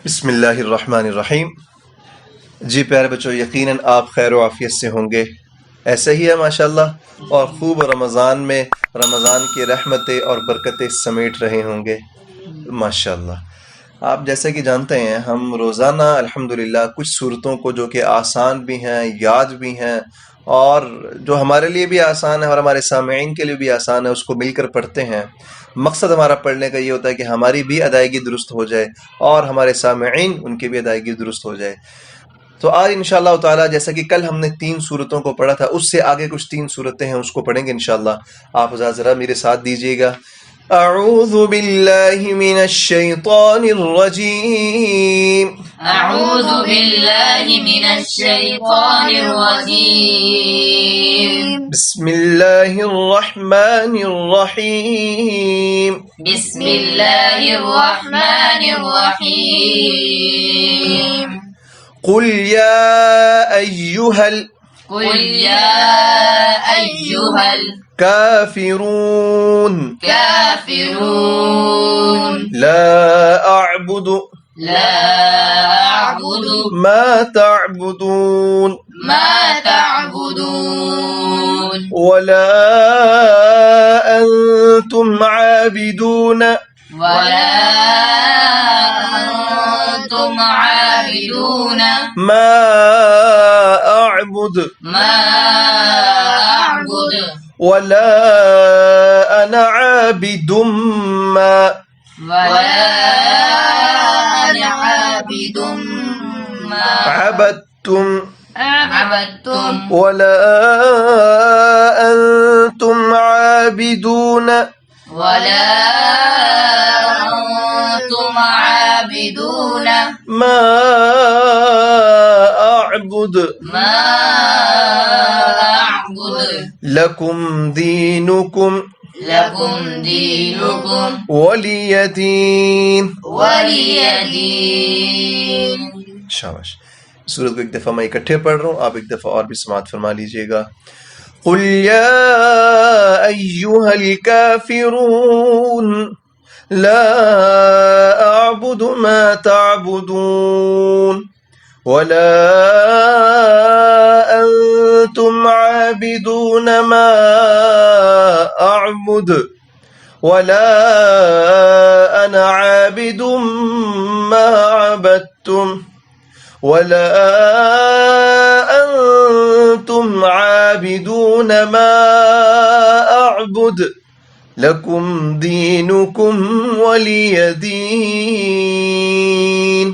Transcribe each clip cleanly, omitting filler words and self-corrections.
बिस्मिल्लाहिर्रहमानिर्रहीम। जी प्यारे बच्चों, यकीनन आप खैर व आफियत से होंगे। ऐसे ही है माशाल्लाह, और खूब रमज़ान में रमज़ान की रहमतें और बरकतें समेट रहे होंगे माशाल्लाह। आप जैसे कि जानते हैं, हम रोज़ाना अल्हम्दुलिल्लाह कुछ सूरतों को जो कि आसान भी हैं, याद भी हैं, और जो हमारे लिए भी आसान है और हमारे सामईन के लिए भी आसान है, उसको मिलकर पढ़ते हैं। मकसद हमारा पढ़ने का ये होता है कि हमारी भी अदायगी दुरुस्त हो जाए और हमारे सामईन उनकी भी अदायगी दुरुस्त हो जाए। तो आज इंशाअल्लाह ताला, जैसा कि कल हमने 3 सूरतों को पढ़ा था, उससे आगे कुछ 3 सूरतें हैं, उसको पढ़ेंगे इंशाअल्लाह। आप ज़रा मेरे साथ दीजिएगा। अऊज़ु बिल्लाहि मिनश शैतानिर रजीम। अऊज़ु बिल्लाहि मिनश शैतानिर रजीम। बिस्मिल्लाहिर रहमानिर रहीम। बिस्मिल्लाहिर रहमानिर रहीम। कुल या अय्युहल कुल या अय्युहल काफिरून काफिरून ला अअबुदु ला अअबुदु मा तअबुदून मा तअबुदून वला अंतुम आबिदून वला अंतुम आबिदून मा अअबुद मा अअबुद वला अना आबिदुम मा वला अना आबिदुम मा अबदतुम अबदतुम वला अंतुम आबिदून वला अंतुम आबिदून मा अअबुद मा अअबुद लकुम दीनुकुम लकुम दीनुकुम वलिय दीन। वलिय दीन। शाबाश। सूरत को एक दफ़ा मैं इकट्ठे पढ़ रहा हूँ, आप एक दफ़ा और भी समात फरमा लीजिएगा। कुल या अय्युहल काफिरून ला अअबुदु मा तअबुदून वला अंतुम आबिदून मा अअबुद वला अना आबिदुम मा अबदतुम वला अंतुम आबिदून मा अअबुद लकुम दीनुकुम वलिय दीन।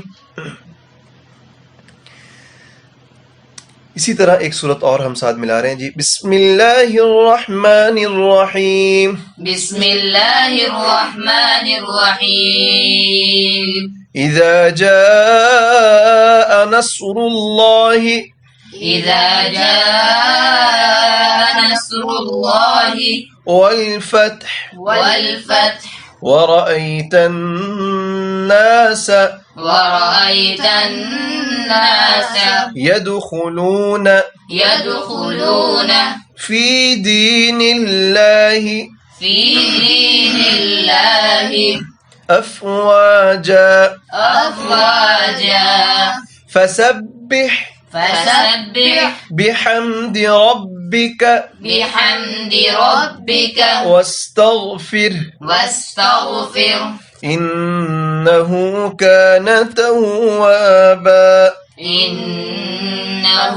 इसी तरह एक सूरत और हम साथ मिला रहे हैं जी। बिस्मिल्लाहिर्रहमानिर्रहीम। बिस्मिल्लाहिर्रहमानिर्रहीम। इज़ा जाअ नस्रुल्लाहि इज़ा जाअ नस्रुल्लाहि वल फत्ह वल फत्ह ورأيت الناس ورأيत الناس يدخلون يدخلون في دين الله في دين الله أفواجا أفواجا فسبح فسبح بحمد ربك بحمد ربك واستغفر إنه كان توابا إنه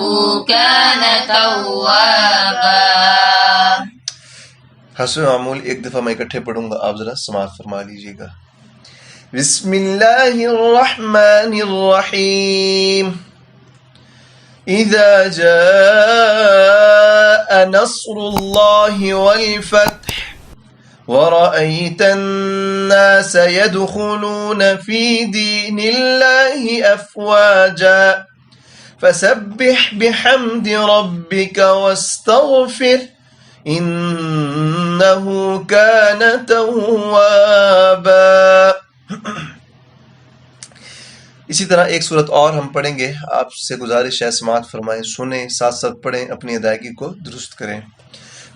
كان توابا। हसन मामूल एक दफ़ा मैं इकट्ठे पढ़ूंगा, आप ज़रा समाअत फरमा लीजिएगा। बिस्मिल्लाहिर्रहमानिर्रहीम। इज़ा जाअ नस्रुल्लाहि वल फत्ह वरअयत अन्नास यदखुलून फी दीनिल्लाहि अफ़वाजा फसब्बिह बिहम्दि रब्बिका वस्तग़फिर इन्नहु कान तव्वाबा। इसी तरह एक सूरत और हम पढ़ेंगे, आपसे गुजारिश है समाअत फरमाएं, सुने, साथ साथ पढ़ें, अपनी अदायगी को दुरुस्त करें।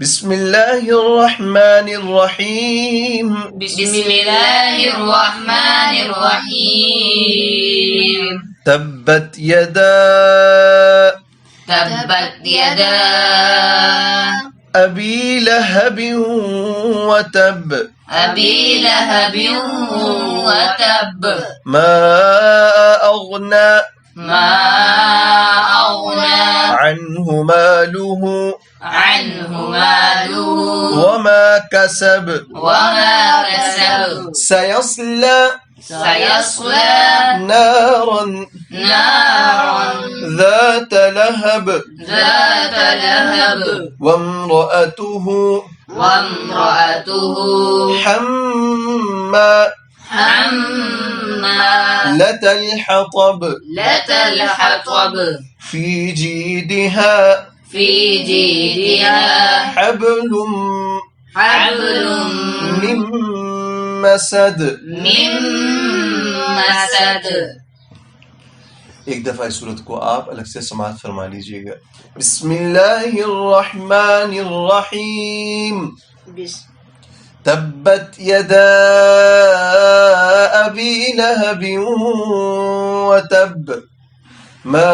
बिस्मिल्लाहिर्रहमानिर्रहीम। बिस्मिल्लाहिर्रहमानिर्रहीम। तब्बत यदा तब्बत यदा अबी लहबिन व तब अबी लहबिन व तब मा अगना मा अगना अन्हु मालुहु अन्हु मालुहु वमा कसब वमा कसब सयस्ला सयस्ला नारन नारन ذات لهب ذات लहब वम्रअतुहु वम्रअतुहु हम्मालतल हतब लतल हतब फी जीदिहा في جيدها حبل حبل من مسد। من مسد। एक दफा इस सूरत को आप अलग से समाअत फरमा लीजिएगा। बिस्मिल्लाहिर्रहमानिर्रहीम। तब्बत यदा अबी लहबिन व तब मा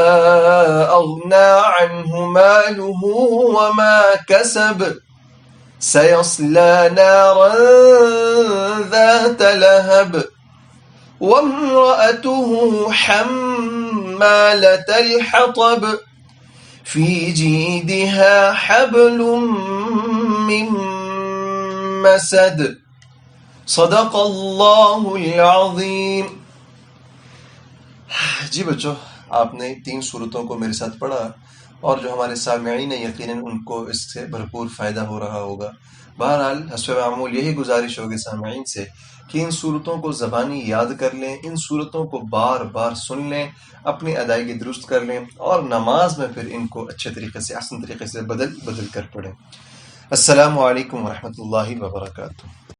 अगना अन्हु मालुहु वमा कसब सयस्ला नारन ذات लहब वम्रअतुहु हम्मालतल हतब फी जीदिहा हब्लुम मिन मसद। सदक़ल्लाहुल अज़ीम। जी बच्चों, आपने 3 सूरतों को मेरे साथ पढ़ा और जो हमारे सामईन है यकीनन उनको इससे भरपूर फ़ायदा हो रहा होगा। बहरहाल हस्ब मामूल यही गुजारिश होगी सामईन से कि इन सूरतों को ज़बानी याद कर लें, इन सूरतों को बार बार सुन लें, अपनी अदायगी दुरुस्त कर लें और नमाज में फिर इनको अच्छे तरीके से, आसान तरीके से बदल कर पढ़ें। अस्सलामु अलैकुम व रहमतुल्लाहि व बरकातुहू।